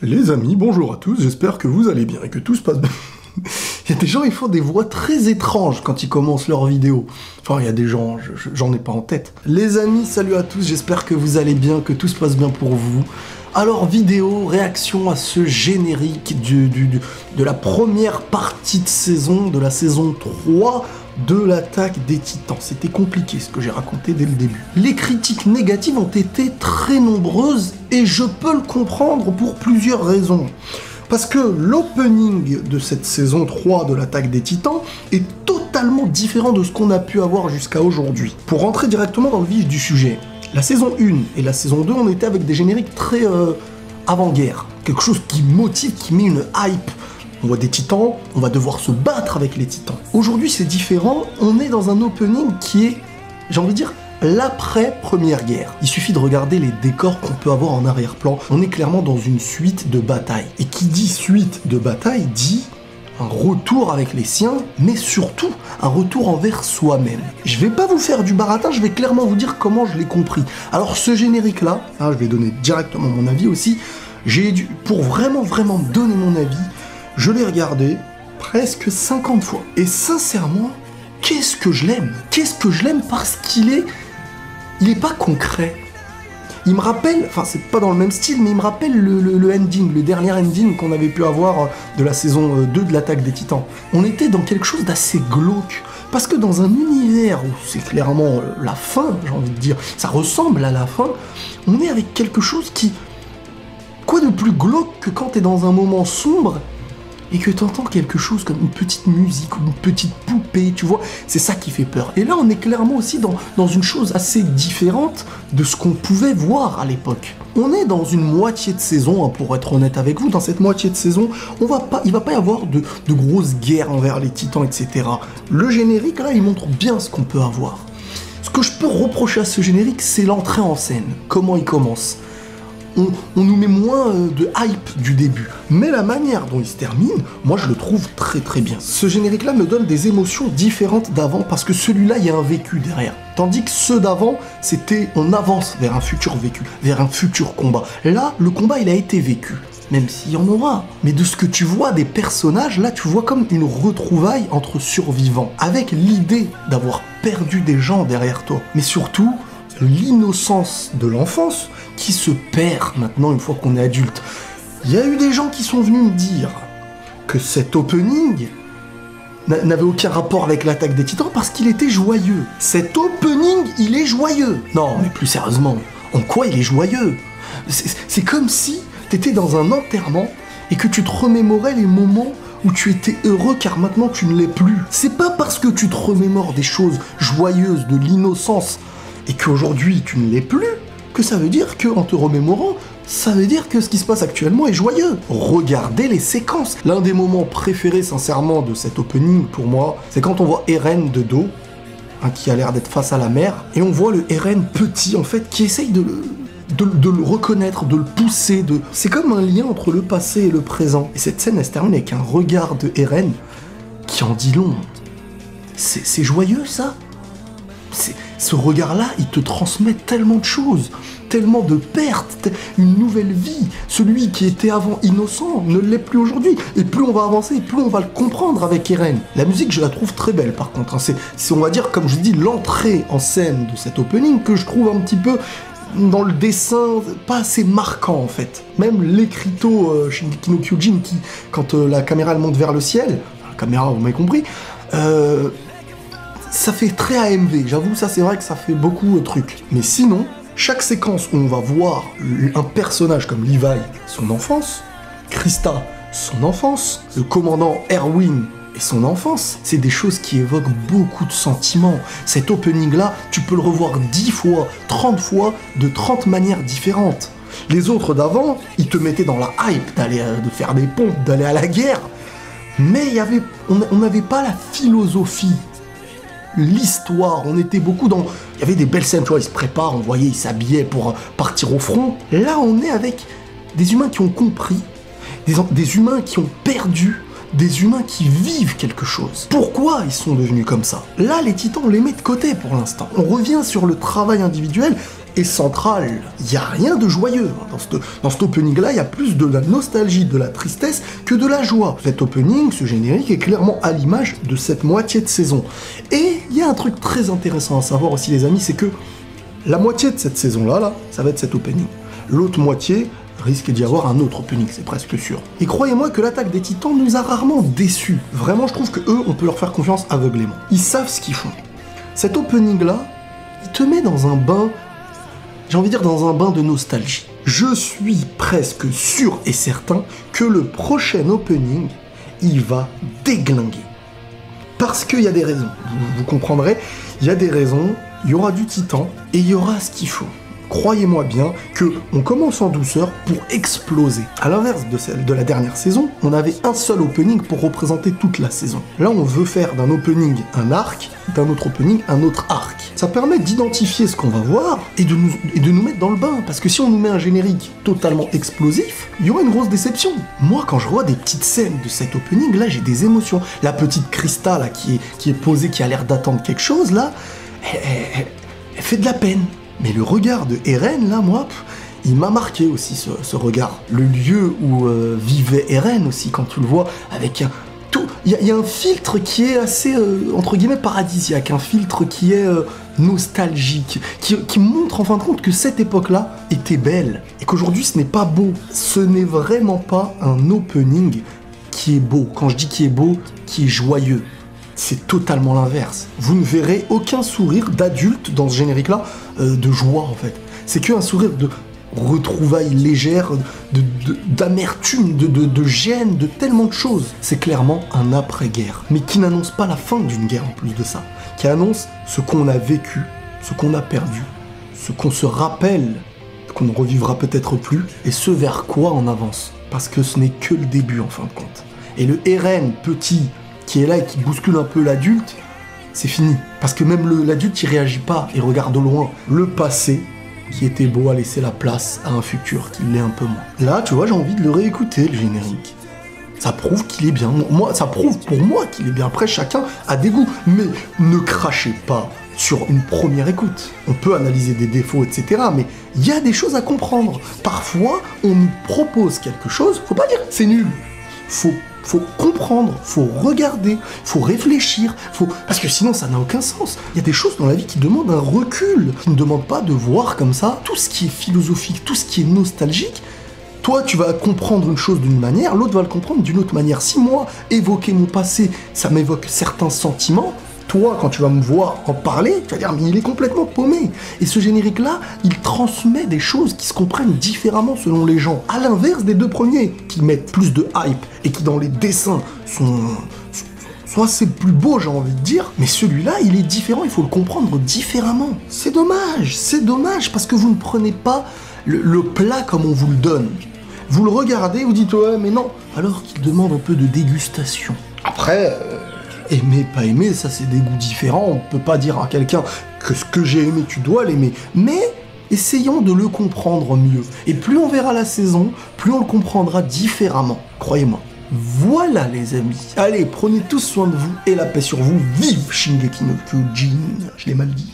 Les amis, bonjour à tous, j'espère que vous allez bien et que tout se passe bien. Il y a des gens, ils font des voix très étranges quand ils commencent leur vidéo. Enfin, il y a des gens, j'en ai pas en tête. Les amis, salut à tous, j'espère que vous allez bien, que tout se passe bien pour vous. Alors, vidéo, réaction à ce générique de la première partie de saison, de la saison 3 de l'attaque des Titans. C'était compliqué ce que j'ai raconté dès le début. Les critiques négatives ont été très nombreuses et je peux le comprendre pour plusieurs raisons. Parce que l'opening de cette saison 3 de l'attaque des Titans est totalement différent de ce qu'on a pu avoir jusqu'à aujourd'hui. Pour rentrer directement dans le vif du sujet, la saison 1 et la saison 2, on était avec des génériques très avant-guerre. Quelque chose qui motive, qui met une hype. On voit des titans, on va devoir se battre avec les titans. Aujourd'hui, c'est différent, on est dans un opening qui est, j'ai envie de dire, l'après-première guerre. Il suffit de regarder les décors qu'on peut avoir en arrière-plan. On est clairement dans une suite de batailles. Et qui dit suite de batailles dit un retour avec les siens, mais surtout un retour envers soi-même. Je vais pas vous faire du baratin, je vais clairement vous dire comment je l'ai compris. Alors ce générique-là, je vais donner directement mon avis aussi, pour vraiment me donner mon avis, je l'ai regardé presque 50 fois. Et sincèrement, qu'est-ce que je l'aime? Qu'est-ce que je l'aime parce qu'il est pas concret. Il me rappelle, enfin c'est pas dans le même style, mais il me rappelle le ending, le dernier ending qu'on avait pu avoir de la saison 2 de l'attaque des Titans. On était dans quelque chose d'assez glauque. Parce que dans un univers où c'est clairement la fin, j'ai envie de dire, ça ressemble à la fin, on est avec quelque chose qui... Quoi de plus glauque que quand t'es dans un moment sombre et que t'entends quelque chose comme une petite musique ou une petite poupée, tu vois, c'est ça qui fait peur. Et là, on est clairement aussi dans une chose assez différente de ce qu'on pouvait voir à l'époque. On est dans une moitié de saison, pour être honnête avec vous, dans cette moitié de saison, il va pas y avoir de grosses guerres envers les titans, etc. Le générique, là, il montre bien ce qu'on peut avoir. Ce que je peux reprocher à ce générique, c'est l'entrée en scène, comment il commence. On nous met moins de hype du début. Mais la manière dont il se termine, moi je le trouve très bien. Ce générique-là me donne des émotions différentes d'avant parce que celui-là, il y a un vécu derrière. Tandis que ceux d'avant, c'était on avance vers un futur vécu, vers un futur combat. Là, le combat, il a été vécu. Même s'il y en aura. Mais de ce que tu vois des personnages, là, tu vois comme une retrouvaille entre survivants. Avec l'idée d'avoir perdu des gens derrière toi. Mais surtout, l'innocence de l'enfance qui se perd maintenant une fois qu'on est adulte. Il y a eu des gens qui sont venus me dire que cet opening n'avait aucun rapport avec l'attaque des Titans parce qu'il était joyeux. Cet opening, il est joyeux. Non, mais plus sérieusement, en quoi il est joyeux? C'est comme si t'étais dans un enterrement et que tu te remémorais les moments où tu étais heureux car maintenant tu ne l'es plus. C'est pas parce que tu te remémores des choses joyeuses, de l'innocence, et qu'aujourd'hui tu ne l'es plus, que ça veut dire qu'en te remémorant, ça veut dire que ce qui se passe actuellement est joyeux. Regardez les séquences. L'un des moments préférés sincèrement de cet opening pour moi, c'est quand on voit Eren de dos, qui a l'air d'être face à la mer, et on voit le Eren petit en fait qui essaye de le reconnaître, de le pousser, c'est comme un lien entre le passé et le présent. Et cette scène elle se termine avec un regard de Eren qui en dit long. C'est joyeux ça? Ce regard-là, il te transmet tellement de choses, tellement de pertes, une nouvelle vie. Celui qui était avant innocent ne l'est plus aujourd'hui. Et plus on va avancer, plus on va le comprendre avec Eren. La musique, je la trouve très belle par contre. C'est, on va dire, comme je dis, l'entrée en scène de cet opening que je trouve un petit peu dans le dessin, pas assez marquant en fait. Même l'écriteau Shingeki no Kyojin qui, quand la caméra elle monte vers le ciel, la caméra, vous m'avez compris, ça fait très AMV, j'avoue, ça c'est vrai que ça fait beaucoup de trucs. Mais sinon, chaque séquence où on va voir un personnage comme Levi, son enfance, Krista, son enfance, le commandant Erwin et son enfance, c'est des choses qui évoquent beaucoup de sentiments. Cet opening-là, tu peux le revoir 10 fois, 30 fois, de 30 manières différentes. Les autres d'avant, ils te mettaient dans la hype de faire des pompes, d'aller à la guerre. Mais on n'avait pas la philosophie. L'histoire, on était beaucoup dans... Il y avait des belles scènes, tu vois, ils se préparent, on voyait, ils s'habillaient pour partir au front. Là, on est avec des humains qui ont compris, des humains qui ont perdu, des humains qui vivent quelque chose. Pourquoi ils sont devenus comme ça? Là, les titans, on les met de côté pour l'instant. On revient sur le travail individuel est central. Il n'y a rien de joyeux. Dans cet opening-là, il y a plus de la nostalgie, de la tristesse que de la joie. Cet opening, ce générique, est clairement à l'image de cette moitié de saison. Et il y a un truc très intéressant à savoir aussi, les amis, c'est que la moitié de cette saison-là, ça va être cet opening. L'autre moitié risque d'y avoir un autre opening, c'est presque sûr. Et croyez-moi que l'attaque des Titans nous a rarement déçus. Vraiment, je trouve que eux, on peut leur faire confiance aveuglément. Ils savent ce qu'ils font. Cet opening-là, il te met dans un bain, j'ai envie de dire dans un bain de nostalgie. Je suis presque sûr et certain que le prochain opening, il va déglinguer. Parce qu'il y a des raisons. Vous comprendrez, il y a des raisons, il y aura du Titan et il y aura ce qu'il faut. Croyez-moi bien que on commence en douceur pour exploser. À l'inverse de celle de la dernière saison, on avait un seul opening pour représenter toute la saison. Là, on veut faire d'un opening un arc, d'un autre opening un autre arc. Ça permet d'identifier ce qu'on va voir et de nous mettre dans le bain. Parce que si on nous met un générique totalement explosif, il y aura une grosse déception. Moi, quand je vois des petites scènes de cet opening, là, j'ai des émotions. La petite Krista, là, qui est posée, qui a l'air d'attendre quelque chose, là, elle fait de la peine. Mais le regard de Eren, là, moi, il m'a marqué aussi, ce regard. Le lieu où vivait Eren aussi, quand tu le vois, avec un... Il y a un filtre qui est assez, entre guillemets, paradisiaque, un filtre qui est nostalgique, qui montre en fin de compte que cette époque-là était belle, et qu'aujourd'hui ce n'est pas beau. Ce n'est vraiment pas un opening qui est beau. Quand je dis qui est beau, qui est joyeux. C'est totalement l'inverse. Vous ne verrez aucun sourire d'adulte dans ce générique-là, de joie en fait. C'est qu'un sourire de retrouvailles légères, d'amertume, de gêne, de tellement de choses. C'est clairement un après-guerre, mais qui n'annonce pas la fin d'une guerre en plus de ça. Qui annonce ce qu'on a vécu, ce qu'on a perdu, ce qu'on se rappelle, qu'on ne revivra peut-être plus, et ce vers quoi on avance. Parce que ce n'est que le début en fin de compte. Et le Eren petit qui est là et qui bouscule un peu l'adulte, c'est fini. Parce que même l'adulte, il réagit pas, il regarde au loin. Le passé, qui était beau, a laissé la place à un futur qui l'est un peu moins. Là, tu vois, j'ai envie de le réécouter, le générique. Ça prouve qu'il est bien. Moi, ça prouve pour moi qu'il est bien. Après, chacun a des goûts. Mais ne crachez pas sur une première écoute. On peut analyser des défauts, etc. Mais il y a des choses à comprendre. Parfois, on nous propose quelque chose, faut pas dire c'est nul. Faut comprendre, faut regarder, faut réfléchir, parce que sinon ça n'a aucun sens. Il y a des choses dans la vie qui demandent un recul, qui ne demandent pas de voir comme ça tout ce qui est philosophique, tout ce qui est nostalgique. Toi, tu vas comprendre une chose d'une manière, l'autre va le comprendre d'une autre manière. Si moi, évoquer mon passé, ça m'évoque certains sentiments, toi, quand tu vas me voir en parler, tu vas dire, mais il est complètement paumé. Et ce générique-là, il transmet des choses qui se comprennent différemment selon les gens. À l'inverse des deux premiers, qui mettent plus de hype et qui, dans les dessins, sont assez plus beaux, j'ai envie de dire. Mais celui-là, il est différent, il faut le comprendre différemment. C'est dommage, parce que vous ne prenez pas le plat comme on vous le donne. Vous le regardez, vous dites, ouais, mais non. Alors qu'il demande un peu de dégustation. Après... aimer, pas aimer, ça c'est des goûts différents, on peut pas dire à quelqu'un que ce que j'ai aimé, tu dois l'aimer, mais essayons de le comprendre mieux. Et plus on verra la saison, plus on le comprendra différemment, croyez-moi. Voilà les amis, allez, prenez tous soin de vous et la paix sur vous, vive Shingeki no Kyojin, je l'ai mal dit.